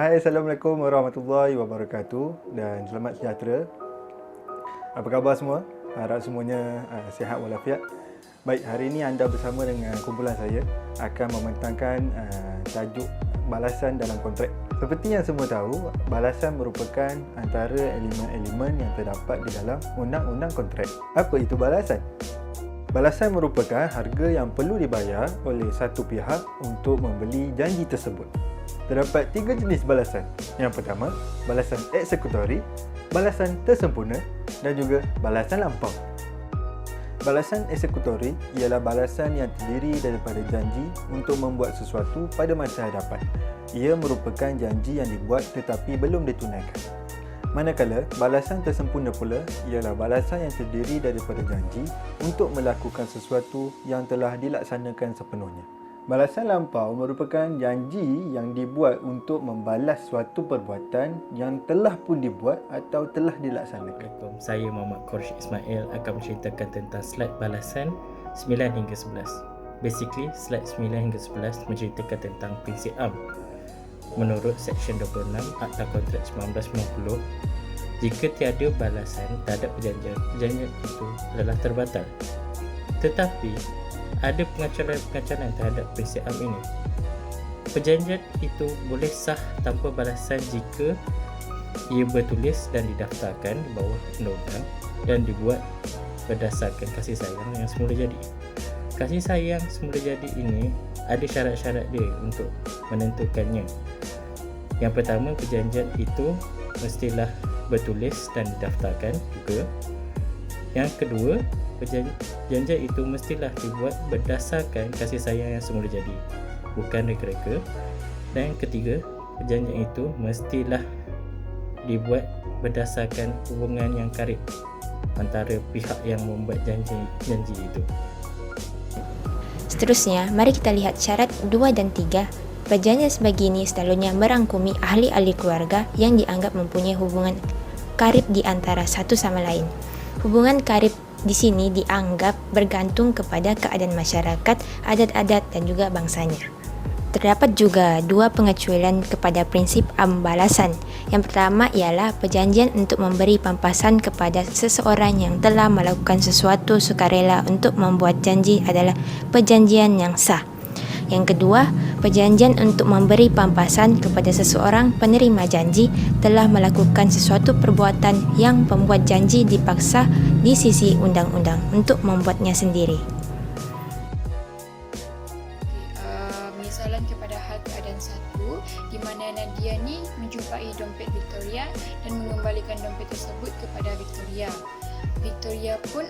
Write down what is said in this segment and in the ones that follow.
Hai, Assalamualaikum warahmatullahi wabarakatuh dan selamat sejahtera. Apa khabar semua? Harap semuanya sihat walafiat. Baik, hari ini anda bersama dengan kumpulan saya akan membentangkan tajuk balasan dalam kontrak. Seperti yang semua tahu, balasan merupakan antara elemen-elemen yang terdapat di dalam undang-undang kontrak. Apa itu balasan? Balasan merupakan harga yang perlu dibayar oleh satu pihak untuk membeli janji tersebut. Terdapat 3 jenis balasan. Yang pertama, balasan eksekutori, balasan tersempurna dan juga balasan lampau. Balasan eksekutori ialah balasan yang terdiri daripada janji untuk membuat sesuatu pada masa hadapan. Ia merupakan janji yang dibuat tetapi belum ditunaikan. Manakala balasan tersempurna pula ialah balasan yang terdiri daripada janji untuk melakukan sesuatu yang telah dilaksanakan sepenuhnya. Balasan lampau merupakan janji yang dibuat untuk membalas suatu perbuatan yang telah pun dibuat atau telah dilaksanakan. Assalamualaikum, saya Muhammad Khorsh Ismail akan menceritakan tentang slide balasan 9 hingga 11. Basically, slide 9 hingga 11 menceritakan tentang prinsip am. Menurut Seksyen 26 Akta Kontrak 1990, jika tiada balasan terhadap perjanjian itu adalah terbatal. Tetapi, ada pengecualian terhadap prinsip am ini. Perjanjian itu boleh sah tanpa balasan jika ia bertulis dan didaftarkan di bawah undang-undang dan dibuat berdasarkan kasih sayang yang semula jadi. Kasih sayang semula jadi ini ada syarat-syarat dia untuk menentukannya. Yang pertama, perjanjian itu mestilah bertulis dan didaftarkan juga. Yang kedua, perjanjian itu mestilah dibuat berdasarkan kasih sayang yang semula jadi, bukan reka-reka. Dan yang ketiga, perjanjian itu mestilah dibuat berdasarkan hubungan yang karib antara pihak yang membuat janji itu. Seterusnya, mari kita lihat syarat 2 dan 3. Perjanjian sebegini selalunya merangkumi ahli-ahli keluarga yang dianggap mempunyai hubungan karib di antara satu sama lain. Hubungan karib di sini dianggap bergantung kepada keadaan masyarakat, adat-adat dan juga bangsanya. Terdapat juga 2 pengecualian kepada prinsip am balasan. Yang pertama ialah perjanjian untuk memberi pampasan kepada seseorang yang telah melakukan sesuatu sukarela untuk membuat janji adalah perjanjian yang sah. Yang kedua, perjanjian untuk memberi pampasan kepada seseorang penerima janji telah melakukan sesuatu perbuatan yang pembuat janji dipaksa di sisi undang-undang untuk membuatnya sendiri. Misalan kepada hal keadaan 1 di mana Nadia ni menjumpai dompet Victoria dan mengembalikan dompet tersebut kepada Victoria. Victoria pun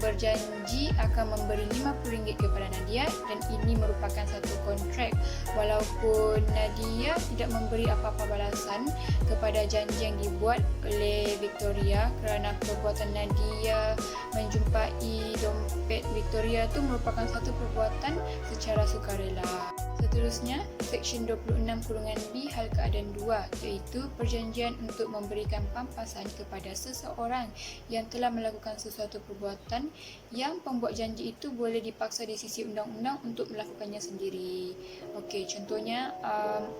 berjanji akan memberi RM50 kepada Nadia dan ini merupakan satu kontrak. Walaupun Nadia tidak memberi apa-apa balasan kepada janji yang dibuat oleh Victoria kerana perbuatan Nadia menjumpai dompet Victoria itu merupakan satu perbuatan secara sukarela. Seterusnya, Seksyen 26(b) hal keadaan 2 iaitu perjanjian untuk memberikan pampasan kepada seseorang yang telah melakukan sesuatu perbuatan yang pembuat janji itu boleh dipaksa di sisi undang-undang untuk melakukannya sendiri. Okey, contohnya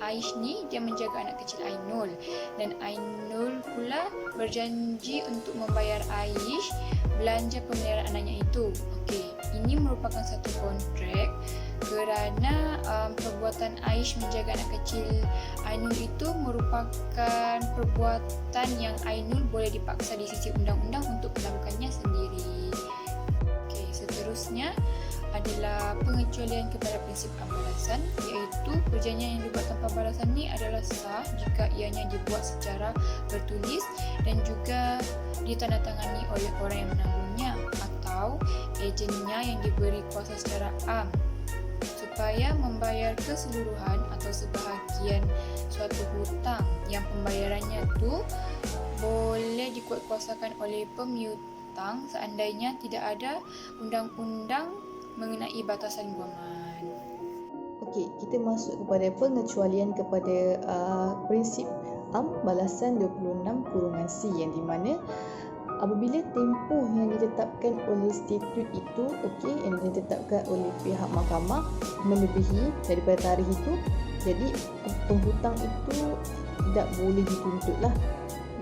Aish ni dia menjaga anak kecil Ainul dan Ainul pula berjanji untuk membayar Aish belanja pemeliharaan anaknya itu. Okey, ini merupakan satu kontrak kerana perbuatan Aish menjaga anak kecil Ainul itu merupakan perbuatan yang Ainul boleh dipaksa di sisi undang-undang untuk melakukannya sendiri. Okey, seterusnya adalah pengecualian kepada prinsip balasan, iaitu perjanjian yang dibuat tanpa balasan ni adalah sah jika ianya dibuat secara bertulis dan juga ditandatangani oleh orang yang menanggungnya atau ejennya yang diberi kuasa secara am supaya membayar keseluruhan atau sebahagian suatu hutang yang pembayarannya tu boleh dikuatkuasakan oleh pemiutang seandainya tidak ada undang-undang mengenai batasan guaman. Okey, kita masuk kepada pengecualian kepada prinsip am balasan 26(c) yang di mana apabila tempoh yang ditetapkan oleh statut itu yang ditetapkan oleh pihak mahkamah melebihi daripada tarikh itu, Jadi penghutang itu tidak boleh dituntut lah.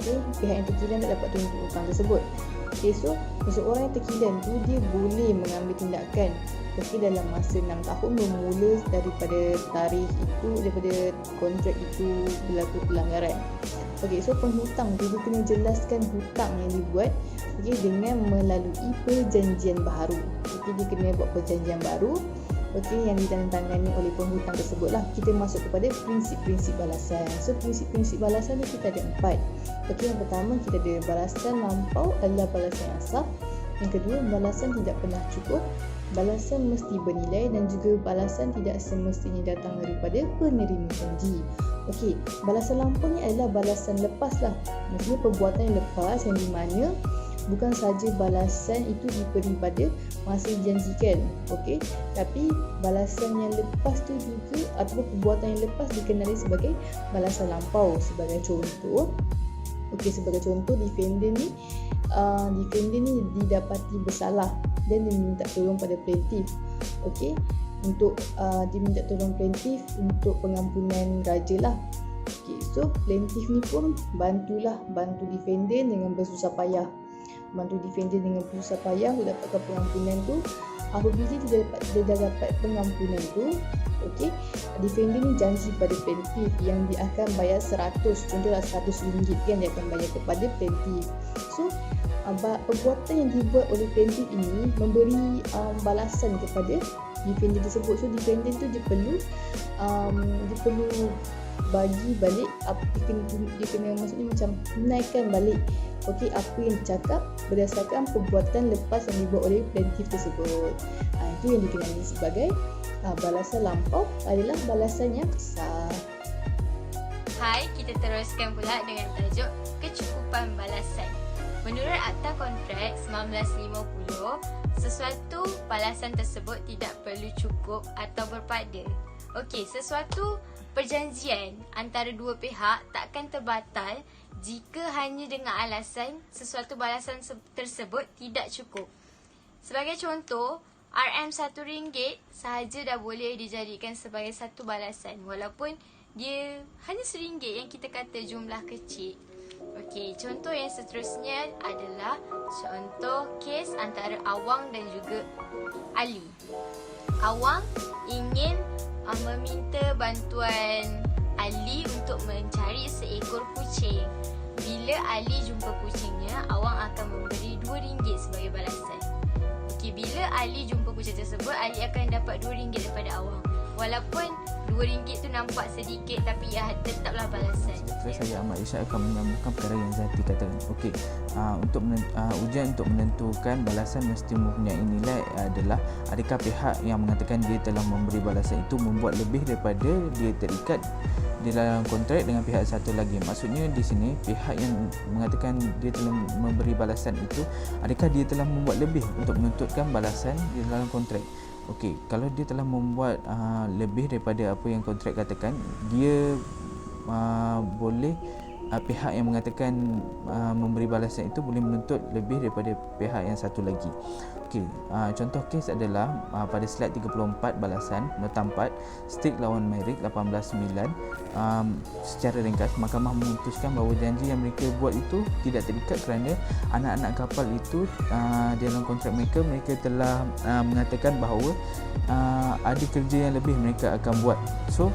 Okey, pihak yang terkilan tak dapat tuntut hutang tersebut. Okey, so seseorang yang terkilan tu dia boleh mengambil tindakan dalam masa 6 tahun bermula daripada tarikh itu, daripada kontrak itu berlaku pelanggaran. Okey, so penghutang tu dia kena jelaskan hutang yang dibuat dengan melalui perjanjian baharu. Okey, dia kena buat perjanjian baru yang ditandatangani oleh penghutang tersebut lah. Kita masuk kepada prinsip-prinsip balasan. So prinsip-prinsip balasan ni kita ada 4. Okey, yang pertama kita ada balasan lampau adalah balasan yang sah. Yang kedua, balasan tidak pernah cukup, balasan mesti bernilai, dan juga balasan tidak semestinya datang daripada penerima janji. Okey, balasan lampau ni adalah balasan lepas lah. Maksudnya perbuatan yang lepas yang di mana bukan saja balasan itu diberi pada masa dijanjikan, okey, tapi balasan yang lepas tu juga ataupun perbuatan yang lepas dikenali sebagai balasan lampau. Sebagai contoh, sebagai contoh defendant ni didapati bersalah dan dia minta tolong pada plaintiff. Okey, untuk dia minta tolong plaintiff untuk pengampunan raja lah. Okey, so plaintiff ni pun bantu defendant dengan bersusah payah. Untuk dapatkan pengampunan tu. Apabila dia dah dapat pengampunan tu, okey, defendant ni janji pada plaintiff yang dia akan bayar 100, contohlah RM100 kan dia akan bayar kepada plaintiff. So perbuatan yang dibuat oleh plaintiff ini memberi balasan kepada defendant tersebut. So defendant tu dia perlu bagi balik dia kena maksudnya macam menaikkan balik apa yang dicakap berdasarkan perbuatan lepas yang dibuat oleh plaintiff tersebut. Itu yang dikenali sebagai balasan lampau adalah balasan yang sah. Hai, kita teruskan pula dengan tajuk kecukupan balasan. Menurut Akta Kontrak 1950, sesuatu balasan tersebut tidak perlu cukup atau berpada. Okey, sesuatu perjanjian antara dua pihak takkan terbatal jika hanya dengan alasan sesuatu balasan tersebut tidak cukup. Sebagai contoh, RM1 sahaja dah boleh dijadikan sebagai satu balasan walaupun dia hanya RM1 yang kita kata jumlah kecil. Okey, contoh yang seterusnya adalah contoh kes antara Awang dan juga Ali. Awang ingin meminta bantuan Ali untuk mencari seekor kucing. Bila Ali jumpa kucingnya, Awang akan memberi RM2 sebagai balasan. Okey, bila Ali jumpa kucing tersebut, Ali akan dapat RM2 daripada Awang. Walaupun RM2 tu nampak sedikit, tapi ya tetaplah balasan. Saya Ahmad Isyad akan menyambungkan perkara yang Zati katakan. Okey, ujian untuk menentukan balasan mesti mempunyai nilai adalah adakah pihak yang mengatakan dia telah memberi balasan itu membuat lebih daripada dia terikat di dalam kontrak dengan pihak satu lagi. Maksudnya di sini pihak yang mengatakan dia telah memberi balasan itu, adakah dia telah membuat lebih untuk menuntutkan balasan di dalam kontrak. Okey, kalau dia telah membuat lebih daripada apa yang kontrak katakan, dia boleh pihak yang mengatakan memberi balasan itu boleh menuntut lebih daripada pihak yang satu lagi. Okey, contoh kes adalah pada slide 34 balasan nota 4 Stick lawan Merrick 18-9. Secara ringkas, mahkamah memutuskan bahawa janji yang mereka buat itu tidak terikat kerana anak-anak kapal itu dalam kontrak mereka telah mengatakan bahawa ada kerja yang lebih mereka akan buat. So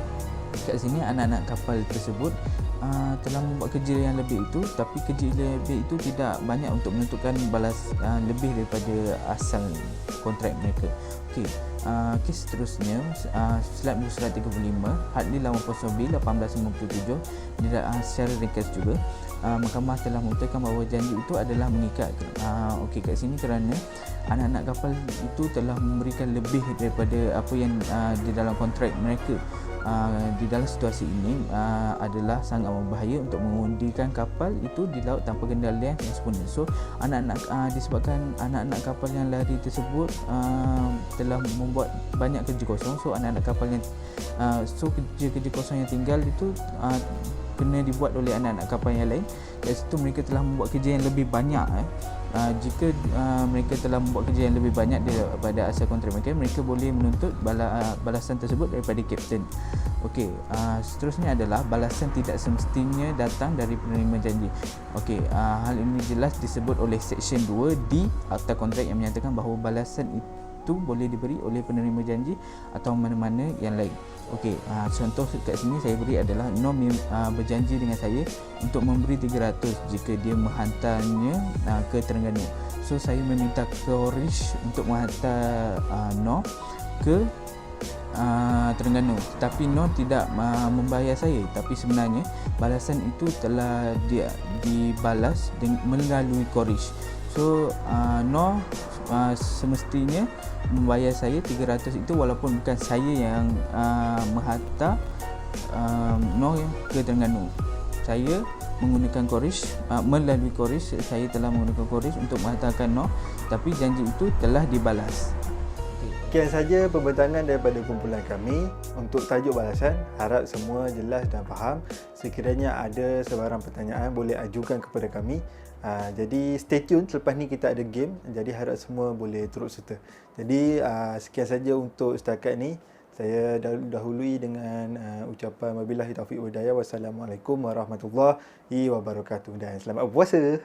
kat sini anak-anak kapal tersebut telah membuat kerja yang lebih itu, tapi kerja yang lebih itu tidak banyak untuk menentukan balas lebih daripada asal kontrak mereka. Okey, kes seterusnya slide muka surat 35 Hadley lawan Posobi 1857. Secara ringkas juga mahkamah telah memutuskan bahawa janji itu adalah mengikat. Okey, kat sini kerana anak-anak kapal itu telah memberikan lebih daripada apa yang di dalam kontrak mereka. Di dalam situasi ini adalah sangat berbahaya untuk mengundikan kapal itu di laut tanpa kendalian yang sempurna. So disebabkan anak-anak kapal yang lari tersebut telah membuat banyak kerja kosong, so anak-anak kapal yang kerja kosong yang tinggal itu kena dibuat oleh anak-anak kapal yang lain. Dari situ mereka telah membuat kerja yang lebih banyak. Jika mereka telah membuat kerja yang lebih banyak daripada asal kontrak mereka boleh menuntut balasan tersebut daripada kapten. Okey, seterusnya adalah balasan tidak semestinya datang dari penerima janji. Okey, hal ini jelas disebut oleh Seksyen 2 di Akta Kontrak yang menyatakan bahawa balasan itu boleh diberi oleh penerima janji atau mana-mana yang lain. Okey, contoh kat sini saya beri adalah Noh berjanji dengan saya untuk memberi 300 jika dia menghantarnya ke Terengganu. So saya meminta Korish untuk menghantar Noh ke Terengganu, tetapi Noh tidak membayar saya, tapi sebenarnya balasan itu telah dibalas melalui Korish. So Noh semestinya membayar saya 300 itu walaupun bukan saya yang menghantar Noh ke Terengganu. Saya menggunakan Korish, melalui Korish saya telah menggunakan Korish untuk menghantarkan Noh, tapi janji itu telah dibalas. Sekian saja pembentangan daripada kumpulan kami untuk tajuk balasan. Harap semua jelas dan faham. Sekiranya ada sebarang pertanyaan boleh ajukan kepada kami. Jadi stay tune, selepas ni kita ada game. Jadi harap semua boleh turut serta. Jadi sekian saja untuk setakat ni. Saya dahului dengan ucapan wabillahi taufiq wal hidayah. Wassalamualaikum warahmatullahi wabarakatuh dan selamat berpuasa.